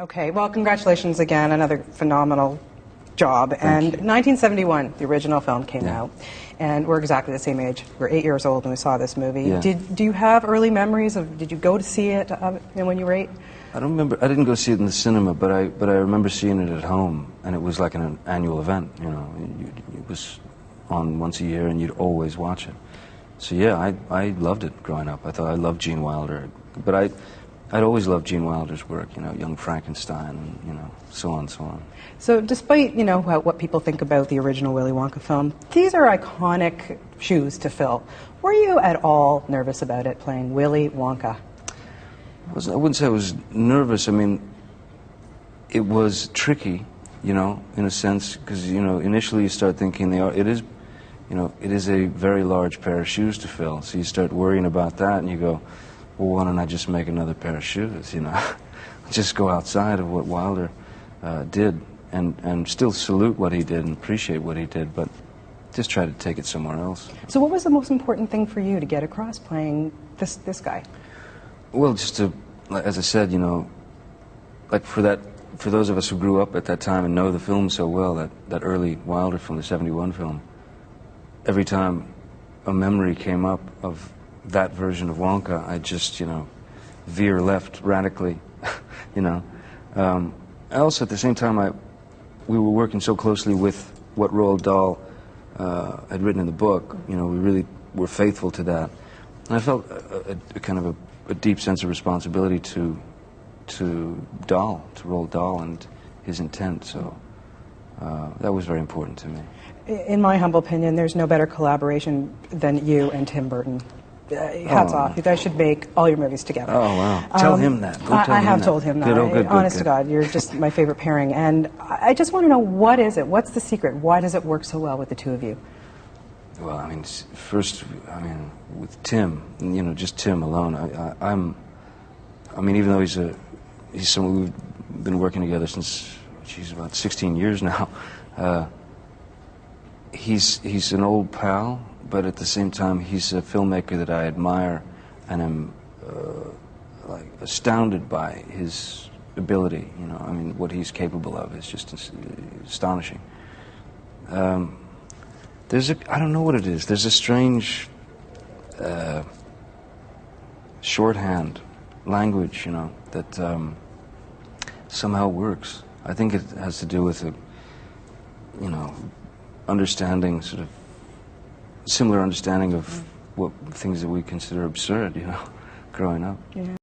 Okay, well, congratulations again. Another phenomenal job. Thank you. 1971, the original film came Yeah. out, and we're exactly the same age. We're 8 years old when we saw this movie. Yeah. Do you have early memories of? Did you go to see it when you were 8? I don't remember. I didn't go see it in the cinema, but I remember seeing it at home, and it was like an annual event. You know, it was on once a year, and you'd always watch it. So yeah, I loved it growing up. I thought I loved Gene Wilder, but I'd always loved Gene Wilder's work. You know, Young Frankenstein, and you know, so on and so on. So despite what people think about the original Willy Wonka film, these are iconic shoes to fill. Were you at all nervous about it, playing Willy Wonka? I wouldn't say I was nervous. I mean, it was tricky, you know, in a sense, because you know, initially you start thinking it is a very large pair of shoes to fill. So you start worrying about that, and you go, well, why don't I just make another pair of shoes? You know, just go outside of what Wilder did, and still salute what he did and appreciate what he did, but just try to take it somewhere else. So what was the most important thing for you to get across playing this guy? Well, just to, as I said, you know, like for those of us who grew up at that time and know the film so well, that early Wilder film, the '71 film, every time a memory came up of that version of Wonka, I just, you know, veer left radically, you know. Also, at the same time, we were working so closely with what Roald Dahl had written in the book. You know, we really were faithful to that. And I felt a kind of a deep sense of responsibility to Roald Dahl and his intent, so that was very important to me. In my humble opinion, there's no better collaboration than you and Tim Burton. Hats off. You guys should make all your movies together. Oh, wow. Tell him that. Go tell him that. I have told him that. Good, oh, good, honest good. to God, you're just my favorite pairing. And I just want to know, what is it? What's the secret? Why does it work so well with the two of you? Well, I mean, first, I mean, with Tim, you know, just Tim alone, I mean, even though he's someone we've been working together since, geez, about 16 years now, he's an old pal, but at the same time, he's a filmmaker that I admire and am like astounded by his ability. You know, I mean, what he's capable of is just astonishing. I don't know what it is. There's a strange shorthand language, you know, that somehow works. I think it has to do with you know, understanding, sort of similar understanding of what things that we consider absurd, you know, growing up. Yeah.